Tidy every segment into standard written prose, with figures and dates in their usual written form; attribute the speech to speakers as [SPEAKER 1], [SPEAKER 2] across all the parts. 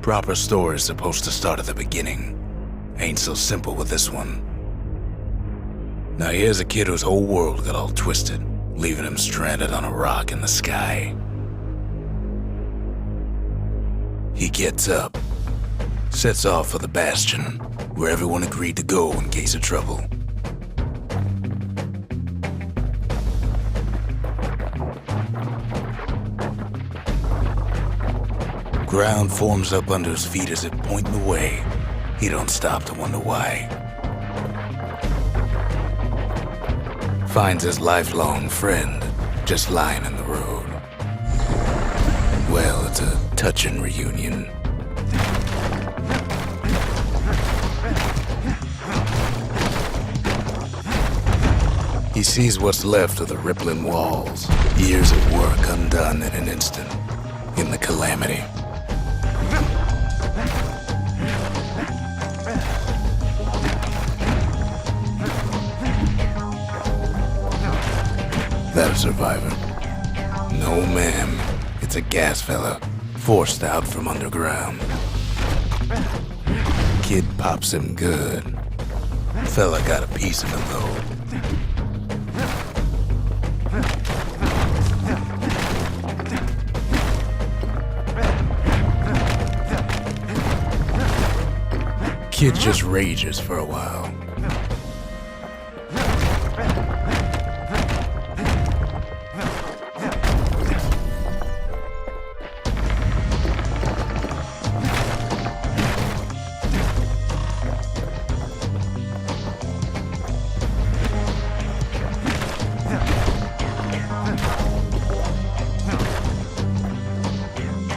[SPEAKER 1] Proper story's supposed to start at the beginning. Ain't so simple with this one. Now here's a kid whose whole world got all twisted, leaving him stranded on a rock in the sky. He gets up, sets off for the Bastion, where everyone agreed to go in case of trouble. Ground forms up under his feet as it pointing the way. He don't stop to wonder why. Finds his lifelong friend just lying in the road. Well, it's a touching reunion. He sees what's left of the rippling walls, years of work undone in an instant, in the calamity. That a survivor? No, ma'am. It's a gas fella, forced out from underground. Kid pops him good. Fella got a piece of him, though. Kid just rages for a while.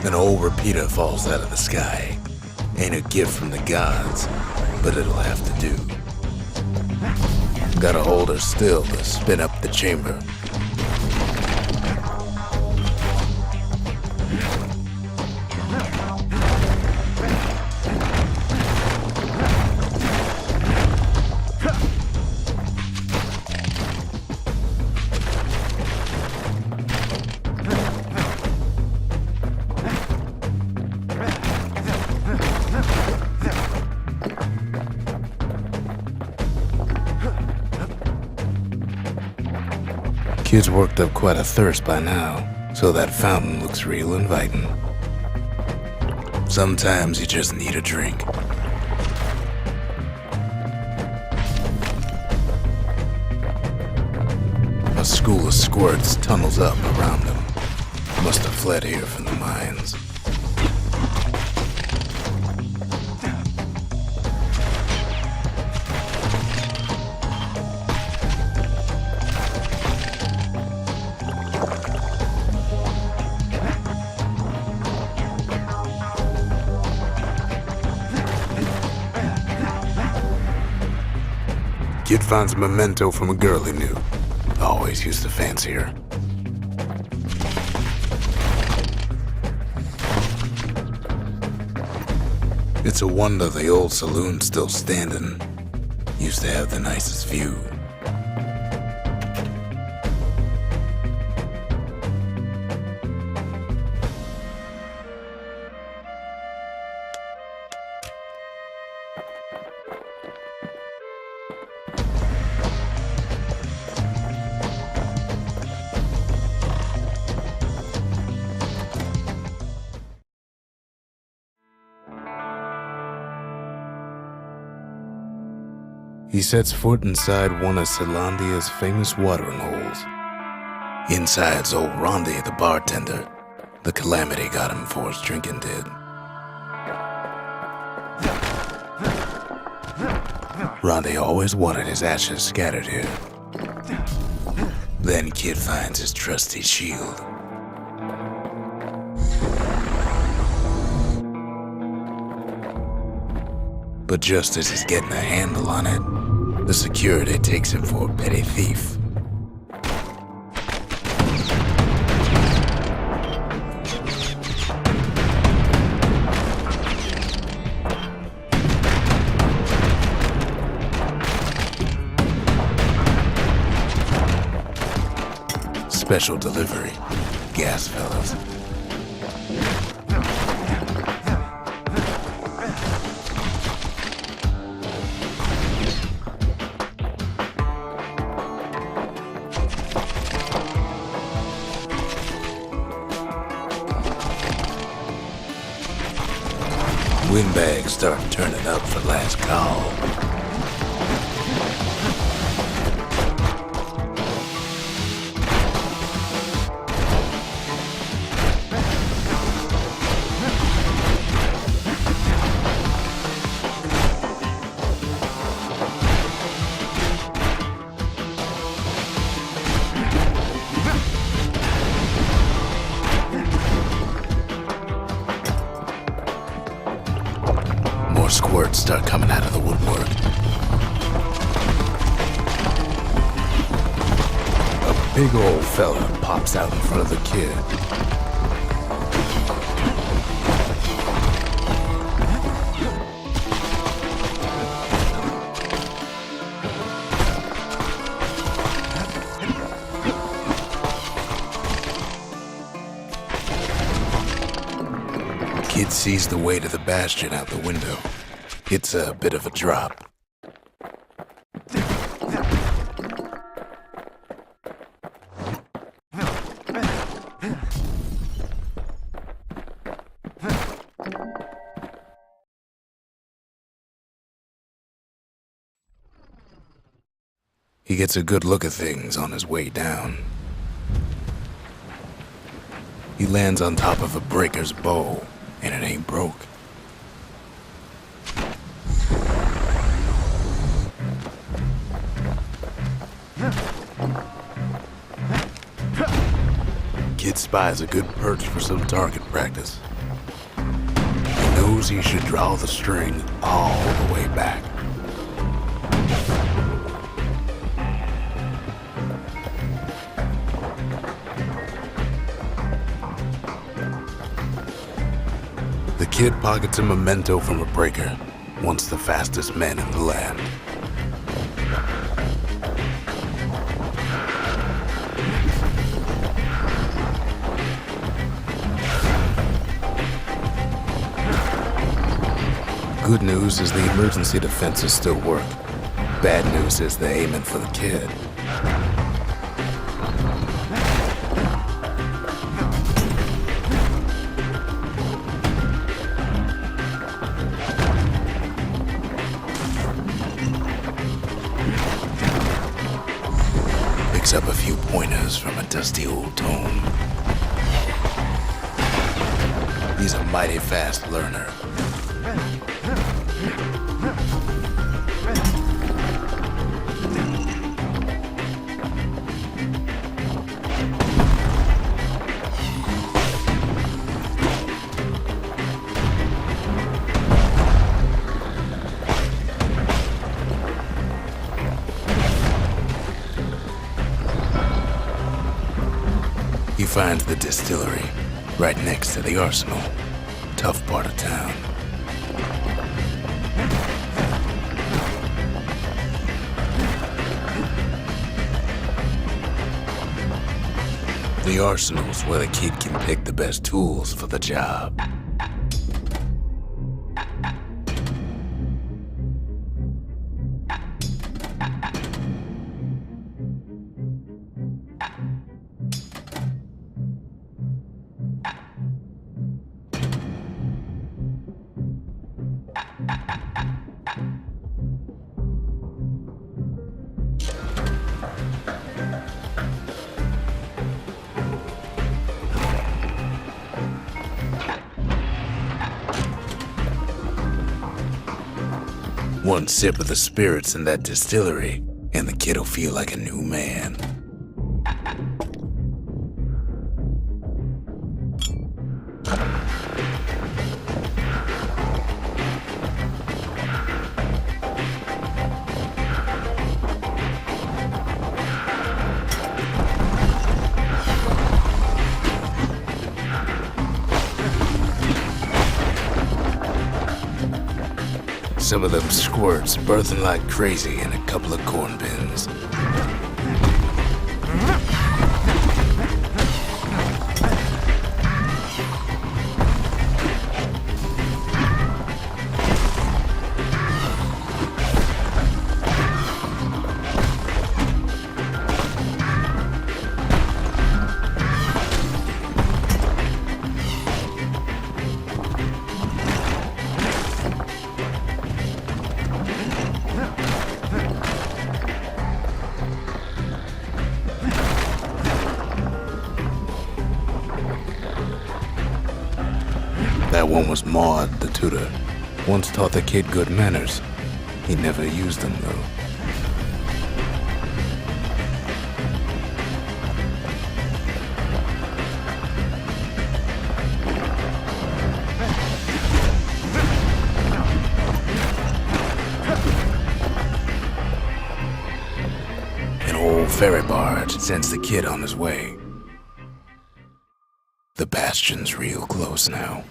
[SPEAKER 1] An old repeater falls out of the sky. Ain't a gift from the gods, but it'll have to do. Gotta hold her still to spin up the chamber. Kid's worked up quite a thirst by now, so that fountain looks real inviting. Sometimes you just need a drink. A school of squirts tunnels up around him. Must have fled here from the mines. Kid finds a memento from a girl he knew. Always used to fancy her. It's a wonder the old saloon's still standing. Used to have the nicest view. He sets foot inside one of Celandia's famous watering holes. Inside's old Rondi, the bartender. The calamity got him before his drinking did. Rondi always wanted his ashes scattered here. Then Kid finds his trusty shield. But just as he's getting a handle on it, the security takes him for a petty thief. Special delivery, gas fellas. Windbags start turning up for last call. More squirts start coming out of the woodwork. A big old fella pops out in front of the kid. Kid sees the way to the Bastion out the window. It's a bit of a drop. He gets a good look at things on his way down. He lands on top of a breaker's bow, and it ain't broke. Kid spies a good perch for some target practice. He knows he should draw the string all the way back. The kid pockets a memento from a breaker, once the fastest man in the land. Good news is the emergency defenses still work. Bad news is they're aiming for the kid. Picks up a few pointers from a dusty old tome. He's a mighty fast learner. He finds the distillery, right next to the arsenal. Tough part of town. The arsenal's where the kid can pick the best tools for the job. One sip of the spirits in that distillery, and the kid'll feel like a new man. Some of them squirts birthing like crazy in a couple of corn bins. That one was Maud, the tutor. Once taught the kid good manners. He never used them, though. An old ferry barge sends the kid on his way. The Bastion's real close now.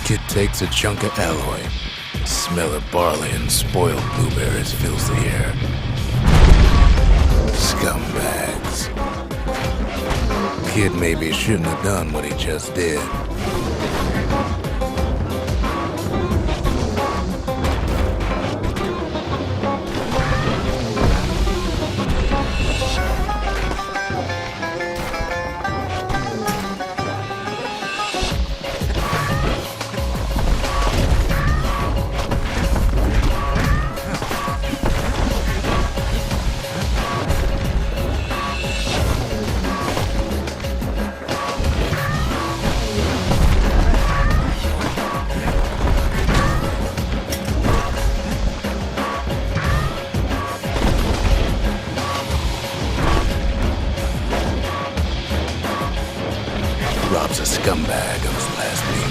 [SPEAKER 1] Kid takes a chunk of alloy. The smell of barley and spoiled blueberries fills the air. Scumbags. Kid maybe shouldn't have done what he just did. Robs a scumbag of his last meal.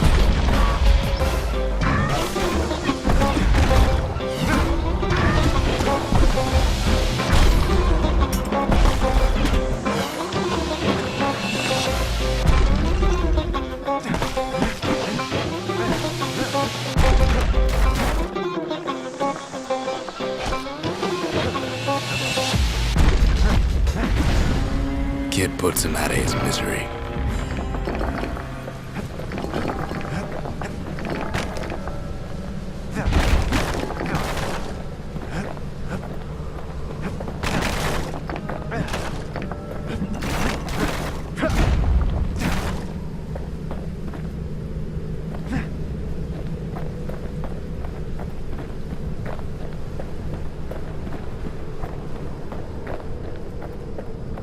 [SPEAKER 1] Kid puts him out of his misery.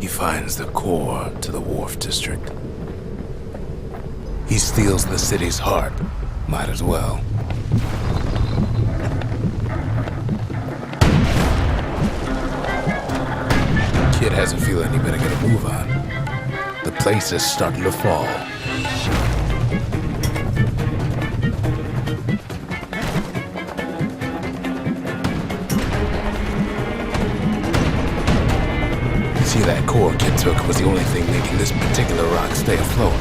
[SPEAKER 1] He finds the core to the Wharf District. He steals the city's heart. Might as well. Kid has a feeling he better get a move on. The place is starting to fall. See, that core Kid took was the only thing making this particular rock stay afloat.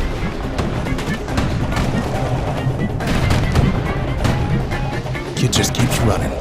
[SPEAKER 1] Kid just keeps running.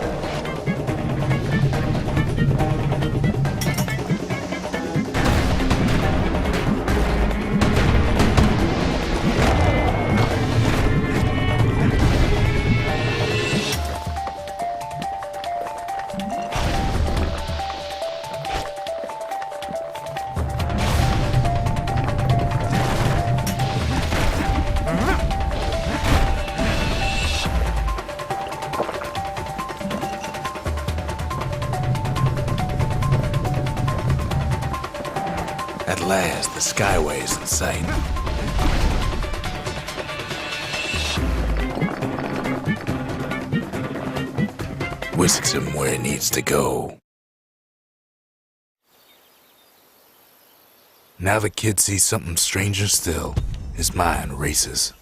[SPEAKER 1] At last, the skyway's in sight. Whisks him where he needs to go. Now the kid sees something stranger still. His mind races.